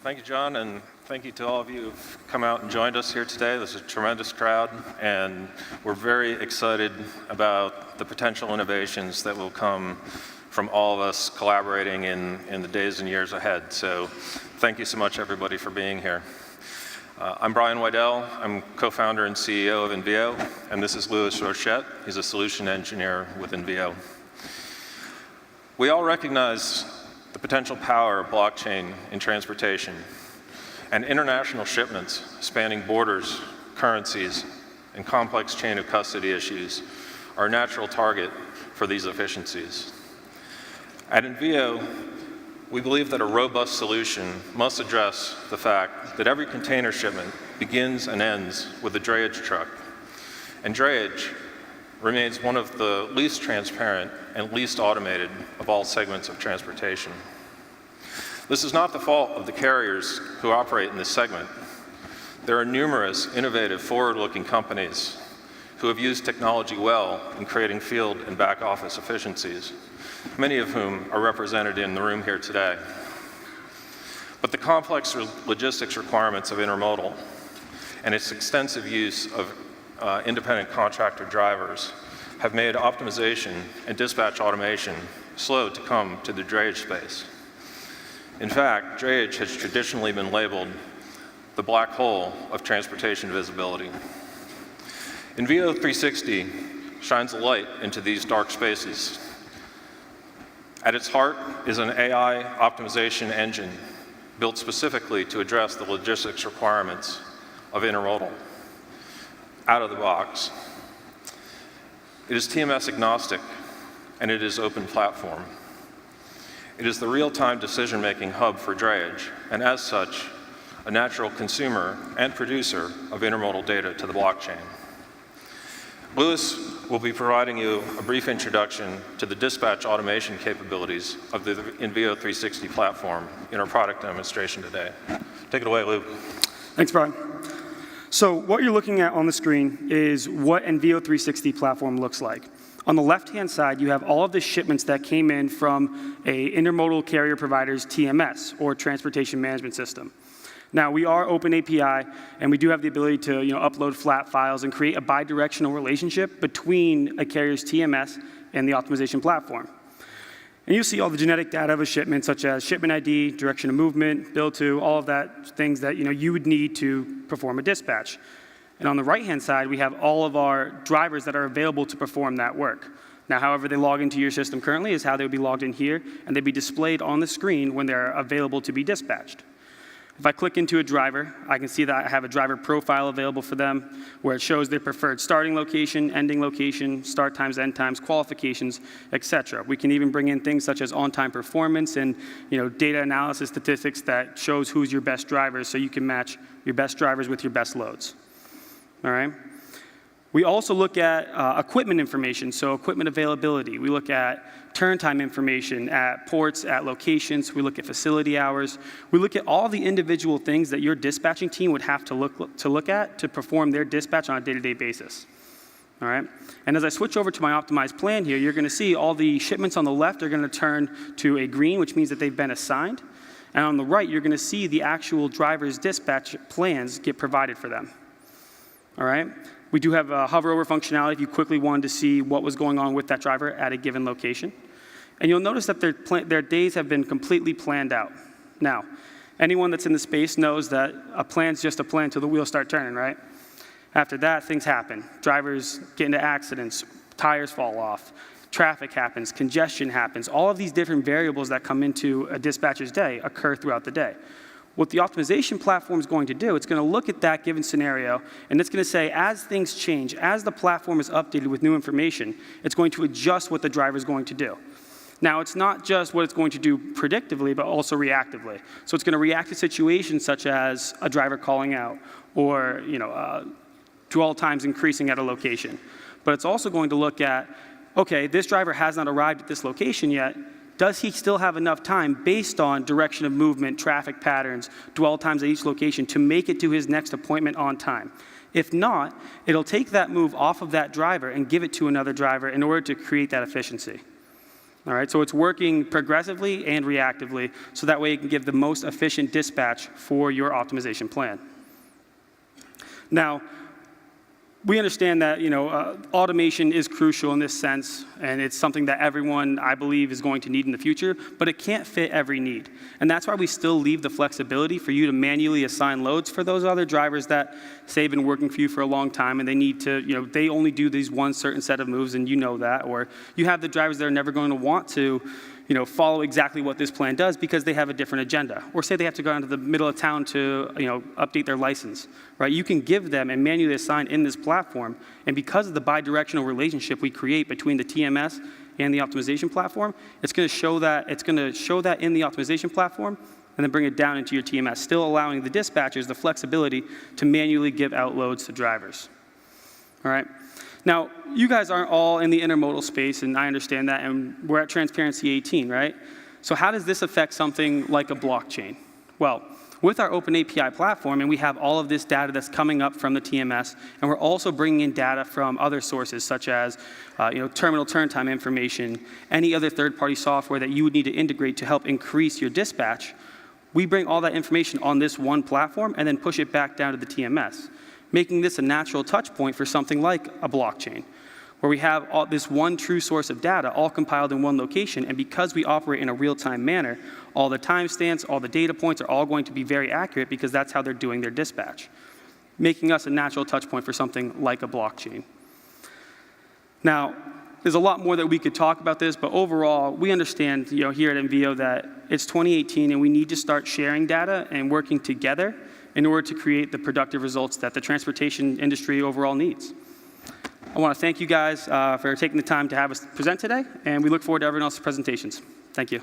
Thank you, John, and thank you to all of you who've come out and joined us here today. This is a tremendous crowd, and we're very excited about the potential innovations that will come from all of us collaborating in the days and years ahead. So thank you so much, everybody, for being here. I'm Brian Weidel. I'm co-founder and CEO of Envio, and this is Louis Rochette. He's a solution engineer with Envio. We all recognize the potential power of blockchain in transportation, and international shipments spanning borders, currencies, and complex chain of custody issues are a natural target for these efficiencies. At Envio, we believe that a robust solution must address the fact that every container shipment begins and ends with a drayage truck, and drayage remains one of the least transparent and least automated of all segments of transportation. This is not the fault of the carriers who operate in this segment. There are numerous innovative, forward-looking companies who have used technology well in creating field and back office efficiencies, many of whom are represented in the room here today. But the complex logistics requirements of intermodal and its extensive use of independent contractor drivers have made optimization and dispatch automation slow to come to the drayage space. In fact, drayage has traditionally been labeled the black hole of transportation visibility. Envio360 shines a light into these dark spaces. At its heart is an AI optimization engine built specifically to address the logistics requirements of intermodal out of the box. It is TMS agnostic, and it is open platform. It is the real-time decision-making hub for drayage, and as such, a natural consumer and producer of intermodal data to the blockchain. Louis will be providing you a brief introduction to the dispatch automation capabilities of the Envio360 platform in our product demonstration today. Take it away, Lou. Thanks, Brian. So what you're looking at on the screen is what Envio360 platform looks like. On the left-hand side, you have all of the shipments that came in from a intermodal carrier provider's TMS, or Transportation Management System. Now, we are open API, and we do have the ability to upload flat files and create a bi-directional relationship between a carrier's TMS and the optimization platform. And you'll see all the genetic data of a shipment, such as shipment ID, direction of movement, bill to, all of that things that you would need to perform a dispatch. And on the right-hand side, we have all of our drivers that are available to perform that work. Now, however they log into your system currently is how they would be logged in here, and they'd be displayed on the screen when they're available to be dispatched. If I click into a driver, I can see that I have a driver profile available for them, where it shows their preferred starting location, ending location, start times, end times, qualifications, etc. We can even bring in things such as on-time performance and data analysis statistics that shows who's your best drivers, so you can match your best drivers with your best loads. All right? We also look at equipment information, so equipment availability. We look at turn time information at ports, at locations. We look at facility hours. We look at all the individual things that your dispatching team would have to look at to perform their dispatch on a day-to-day basis. All right? And as I switch over to my optimized plan here, you're going to see all the shipments on the left are going to turn to a green, which means that they've been assigned. And on the right, you're going to see the actual driver's dispatch plans get provided for them. All right? We do have a hover over functionality if you quickly wanted to see what was going on with that driver at a given location. And you'll notice that their days have been completely planned out. Now, anyone that's in the space knows that a plan's just a plan until the wheels start turning, right? After that, things happen. Drivers get into accidents, tires fall off, traffic happens, congestion happens. All of these different variables that come into a dispatcher's day occur throughout the day. What the optimization platform is going to do, it's going to look at that given scenario, and it's going to say, as things change, as the platform is updated with new information, it's going to adjust what the driver is going to do. Now, it's not just what it's going to do predictively, but also reactively. So it's going to react to situations such as a driver calling out, or dwell times increasing at a location. But it's also going to look at, okay, this driver has not arrived at this location yet. Does he still have enough time based on direction of movement, traffic patterns, dwell times at each location to make it to his next appointment on time? If not, it'll take that move off of that driver and give it to another driver in order to create that efficiency. All right, so it's working progressively and reactively, so that way it can give the most efficient dispatch for your optimization plan. Now, we understand that automation is crucial in this sense, and it's something that everyone, I believe, is going to need in the future, but it can't fit every need. And that's why we still leave the flexibility for you to manually assign loads for those other drivers that, say, have been working for you for a long time, and they need to, they only do these one certain set of moves, and you know that. Or you have the drivers that are never going to want to follow exactly what this plan does because they have a different agenda. Or say they have to go down to the middle of town to update their license, right? You can give them and manually assign in this platform, and because of the bi-directional relationship we create between the TMS and the optimization platform, it's going to show that in the optimization platform and then bring it down into your TMS, still allowing the dispatchers the flexibility to manually give out loads to drivers. All right? Now, you guys aren't all in the intermodal space, and I understand that, and we're at Transparency 18, right? So how does this affect something like a blockchain? Well, with our open API platform, and we have all of this data that's coming up from the TMS, and we're also bringing in data from other sources, such as terminal turn time information, any other third-party software that you would need to integrate to help increase your dispatch. We bring all that information on this one platform and then push it back down to the TMS, making this a natural touch point for something like a blockchain, where we have this one true source of data all compiled in one location, and because we operate in a real-time manner, all the timestamps, all the data points are all going to be very accurate because that's how they're doing their dispatch, making us a natural touch point for something like a blockchain. Now, there's a lot more that we could talk about this, but overall, we understand here at Envio that it's 2018 and we need to start sharing data and working together in order to create the productive results that the transportation industry overall needs. I want to thank you guys for taking the time to have us present today, and we look forward to everyone else's presentations. Thank you.